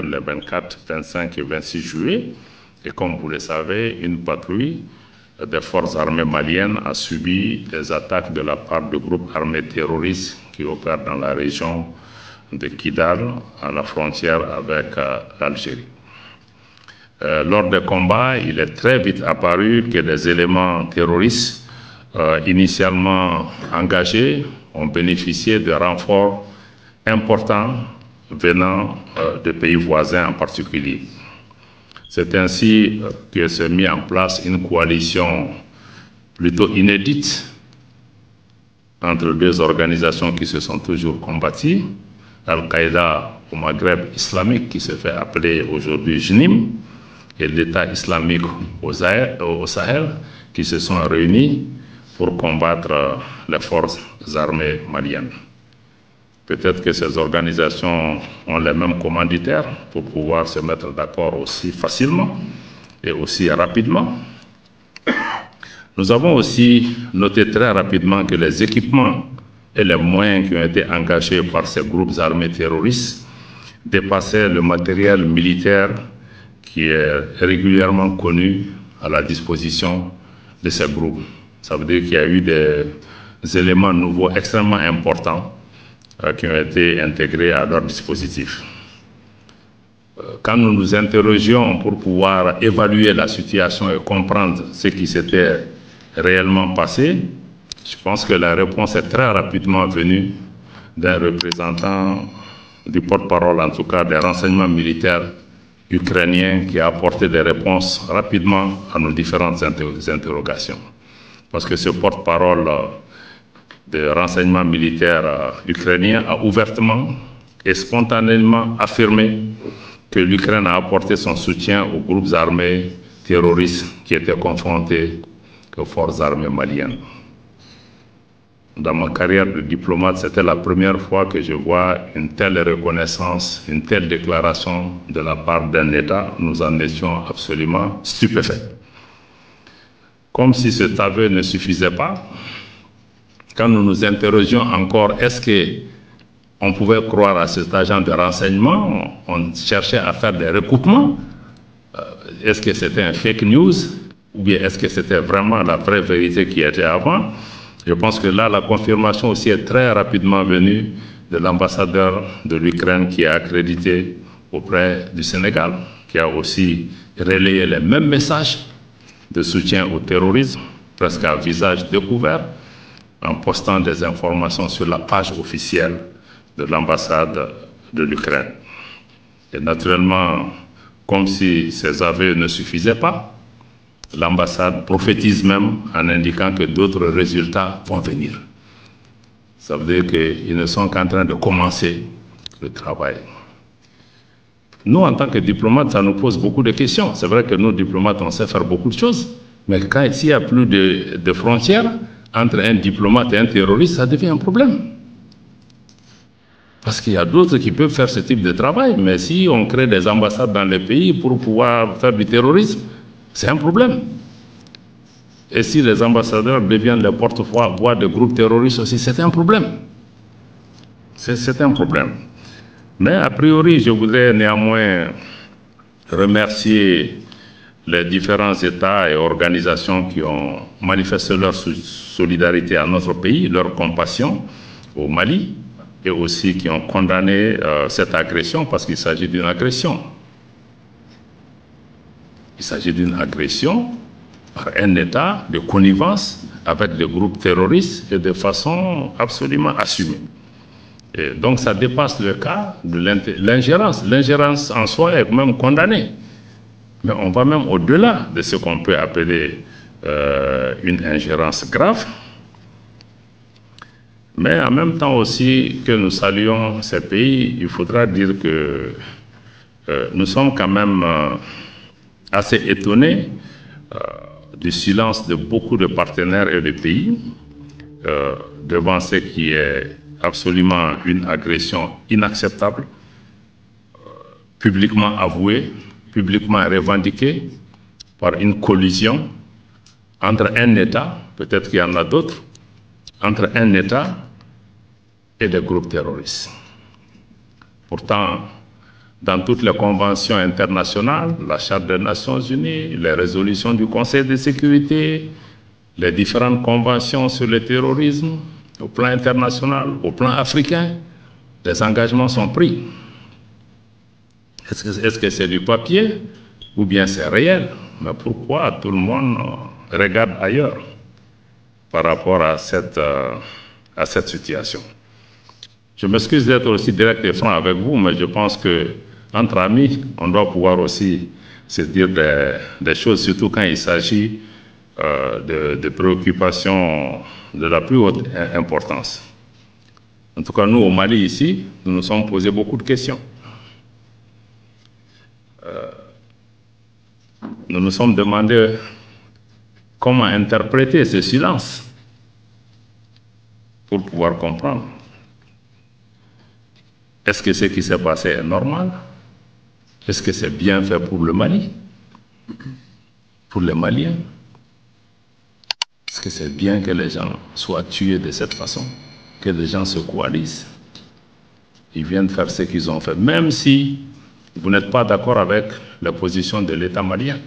les 24, 25 et 26 juillet. Et comme vous le savez, une patrouille des forces armées maliennes a subi des attaques de la part de groupes armés terroristes qui opèrent dans la région de Kidal, à la frontière avec l'Algérie. Lors des combats, il est très vite apparu que des éléments terroristes initialement engagés ont bénéficié de renforts importants venant de pays voisins en particulier. C'est ainsi que s'est mise en place une coalition plutôt inédite entre deux organisations qui se sont toujours combattues, Al-Qaïda au Maghreb islamique qui se fait appeler aujourd'hui JNIM et l'État islamique au Sahel qui se sont réunis pour combattre les forces armées maliennes. Peut-être que ces organisations ont les mêmes commanditaires pour pouvoir se mettre d'accord aussi facilement et aussi rapidement. Nous avons aussi noté très rapidement que les équipements et les moyens qui ont été engagés par ces groupes armés terroristes dépassaient le matériel militaire qui est régulièrement connu à la disposition de ces groupes. Ça veut dire qu'il y a eu des éléments nouveaux extrêmement importants qui ont été intégrés à leur dispositif. Quand nous nous interrogions pour pouvoir évaluer la situation et comprendre ce qui s'était réellement passé, je pense que la réponse est très rapidement venue d'un représentant du porte-parole, en tout cas des renseignements militaires ukrainiens, qui a apporté des réponses rapidement à nos différentes interrogations. Parce que ce porte-parole de renseignements militaires ukrainiens a ouvertement et spontanément affirmé que l'Ukraine a apporté son soutien aux groupes armés terroristes qui étaient confrontés aux forces armées maliennes. Dans ma carrière de diplomate, c'était la première fois que je vois une telle reconnaissance, une telle déclaration de la part d'un État. Nous en étions absolument stupéfaits. Comme si cet aveu ne suffisait pas, quand nous nous interrogions encore, est-ce qu'on pouvait croire à cet agent de renseignement? On cherchait à faire des recoupements. Est-ce que c'était un fake news? Ou bien est-ce que c'était vraiment la vraie vérité qui était avant? Je pense que là, la confirmation aussi est très rapidement venue de l'ambassadeur de l'Ukraine qui a accrédité auprès du Sénégal, qui a aussi relayé les mêmes messages de soutien au terrorisme, presque à visage découvert, en postant des informations sur la page officielle de l'ambassade de l'Ukraine. Et naturellement, comme si ces aveux ne suffisaient pas, l'ambassade prophétise même en indiquant que d'autres résultats vont venir. Ça veut dire qu'ils ne sont qu'en train de commencer le travail. Nous, en tant que diplomates, ça nous pose beaucoup de questions. C'est vrai que nous, diplomates, on sait faire beaucoup de choses, mais quand il n'y a plus de frontières entre un diplomate et un terroriste, ça devient un problème. Parce qu'il y a d'autres qui peuvent faire ce type de travail, mais si on crée des ambassades dans les pays pour pouvoir faire du terrorisme, c'est un problème. Et si les ambassadeurs deviennent les porte-voix de groupes terroristes aussi, c'est un problème. C'est un problème. Mais a priori, je voudrais néanmoins remercier les différents États et organisations qui ont manifesté leur solidarité à notre pays, leur compassion au Mali, et aussi qui ont condamné cette agression, parce qu'il s'agit d'une agression. Il s'agit d'une agression par un État de connivence avec des groupes terroristes et de façon absolument assumée. Et donc ça dépasse le cas de l'ingérence. L'ingérence en soi est même condamnée. Mais on va même au-delà de ce qu'on peut appeler une ingérence grave. Mais en même temps aussi que nous saluons ces pays, il faudra dire que nous sommes quand même assez étonnés du silence de beaucoup de partenaires et de pays devant ce qui est absolument une agression inacceptable, publiquement avouée, publiquement revendiquée par une collision entre un État, peut-être qu'il y en a d'autres, entre un État et des groupes terroristes. Pourtant, dans toutes les conventions internationales, la Charte des Nations Unies, les résolutions du Conseil de sécurité, les différentes conventions sur le terrorisme, au plan international, au plan africain, les engagements sont pris. Est-ce que c'est du papier ou bien c'est réel? Mais pourquoi tout le monde regarde ailleurs par rapport à cette situation? Je m'excuse d'être aussi direct et franc avec vous, mais je pense qu'entre amis, on doit pouvoir aussi se dire des choses, surtout quand il s'agit de préoccupations de la plus haute importance. En tout cas, nous, au Mali, ici, nous nous sommes posé beaucoup de questions. Nous nous sommes demandé comment interpréter ce silence pour pouvoir comprendre. Est-ce que ce qui s'est passé est normal? Est-ce que c'est bien fait pour le Mali? Pour les Maliens? Est-ce que c'est bien que les gens soient tués de cette façon? Que les gens se coalisent? Ils viennent faire ce qu'ils ont fait, même si vous n'êtes pas d'accord avec la position de l'État malien.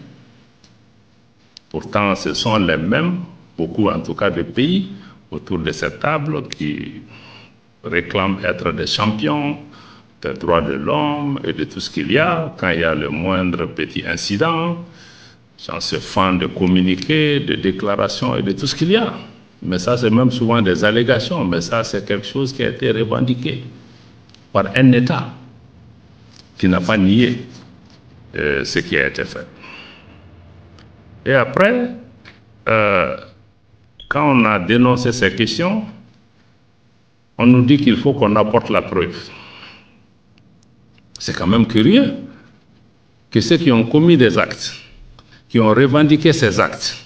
Pourtant, ce sont les mêmes, beaucoup en tout cas de pays autour de cette table qui réclament être des champions des droits de l'homme et de tout ce qu'il y a. Quand il y a le moindre petit incident, gens se font de communiqués, de déclarations et de tout ce qu'il y a. Mais ça, c'est même souvent des allégations, mais ça, c'est quelque chose qui a été revendiqué par un État qui n'a pas nié ce qui a été fait. Et après, quand on a dénoncé ces questions, on nous dit qu'il faut qu'on apporte la preuve. C'est quand même curieux que ceux qui ont commis des actes, qui ont revendiqué ces actes,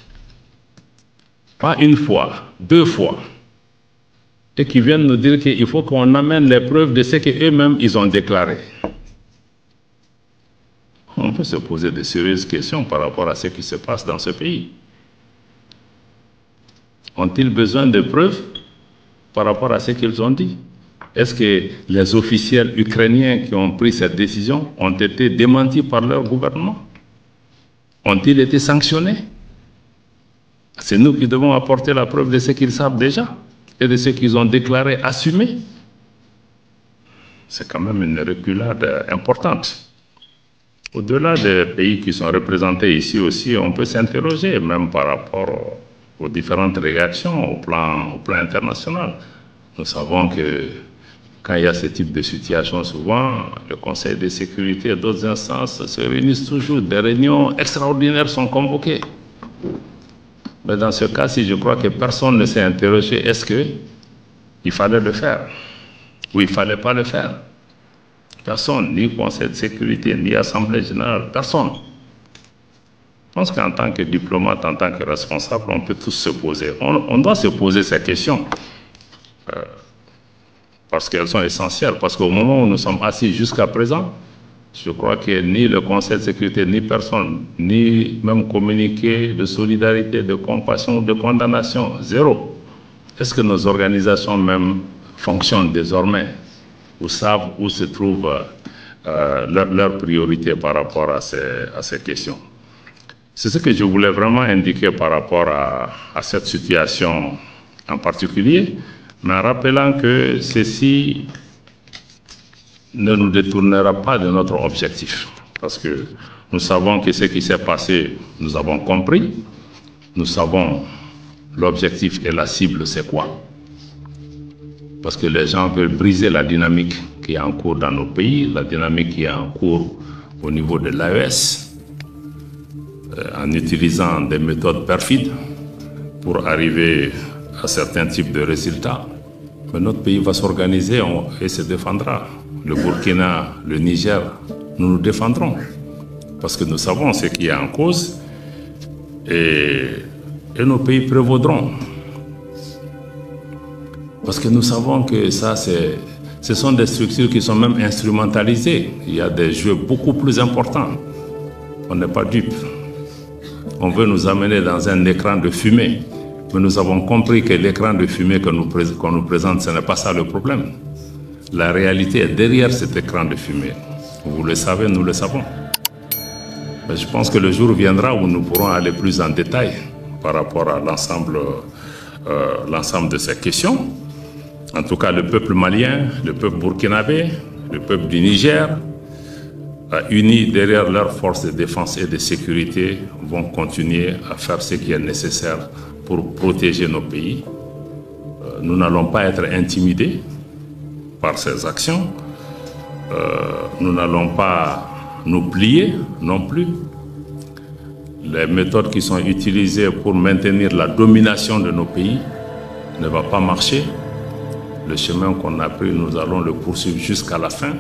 pas une fois, deux fois, et qui viennent nous dire qu'il faut qu'on amène les preuves de ce qu'eux-mêmes ils ont déclaré. On peut se poser de sérieuses questions par rapport à ce qui se passe dans ce pays. Ont-ils besoin de preuves par rapport à ce qu'ils ont dit? Est-ce que les officiels ukrainiens qui ont pris cette décision ont été démentis par leur gouvernement? Ont-ils été sanctionnés? C'est nous qui devons apporter la preuve de ce qu'ils savent déjà et de ce qu'ils ont déclaré, assumé. C'est quand même une reculade importante. Au-delà des pays qui sont représentés ici aussi, on peut s'interroger même par rapport aux différentes réactions au plan international. Nous savons que quand il y a ce type de situation, souvent, le Conseil de sécurité et d'autres instances se réunissent toujours. Des réunions extraordinaires sont convoquées. Mais dans ce cas-ci, je crois que personne ne s'est interrogé, est-ce qu'il fallait le faire ou il ne fallait pas le faire? Personne, ni Conseil de sécurité, ni Assemblée générale, personne. Je pense qu'en tant que diplomate, en tant que responsable, on peut tous se poser. On doit se poser ces questions. Parce qu'elles sont essentielles. Parce qu'au moment où nous sommes assis jusqu'à présent, je crois que ni le Conseil de sécurité, ni personne, ni même communiqué de solidarité, de compassion, de condamnation, zéro. Est-ce que nos organisations même fonctionnent désormais ou savent où se trouve leur priorité par rapport à ces questions? C'est ce que je voulais vraiment indiquer par rapport à cette situation en particulier, mais en rappelant que ceci ne nous détournera pas de notre objectif. Parce que nous savons que ce qui s'est passé, nous avons compris. Nous savons l'objectif et la cible, c'est quoi? Parce que les gens veulent briser la dynamique qui est en cours dans nos pays, la dynamique qui est en cours au niveau de l'AES, en utilisant des méthodes perfides pour arriver à certains types de résultats. Mais notre pays va s'organiser et se défendra. Le Burkina, le Niger, nous nous défendrons. Parce que nous savons ce qui est en cause et nos pays prévaudront. Parce que nous savons que ça, ce sont des structures qui sont même instrumentalisées. Il y a des jeux beaucoup plus importants. On n'est pas dupes. On veut nous amener dans un écran de fumée. Mais nous avons compris que l'écran de fumée qu'on nous présente, ce n'est pas ça le problème. La réalité est derrière cet écran de fumée. Vous le savez, nous le savons. Mais je pense que le jour viendra où nous pourrons aller plus en détail par rapport à l'ensemble de ces questions. En tout cas, le peuple malien, le peuple burkinabé, le peuple du Niger, unis derrière leurs forces de défense et de sécurité, vont continuer à faire ce qui est nécessaire pour protéger nos pays. Nous n'allons pas être intimidés par ces actions. Nous n'allons pas nous plier non plus. Les méthodes qui sont utilisées pour maintenir la domination de nos pays ne vont pas marcher. Le chemin qu'on a pris, nous allons le poursuivre jusqu'à la fin.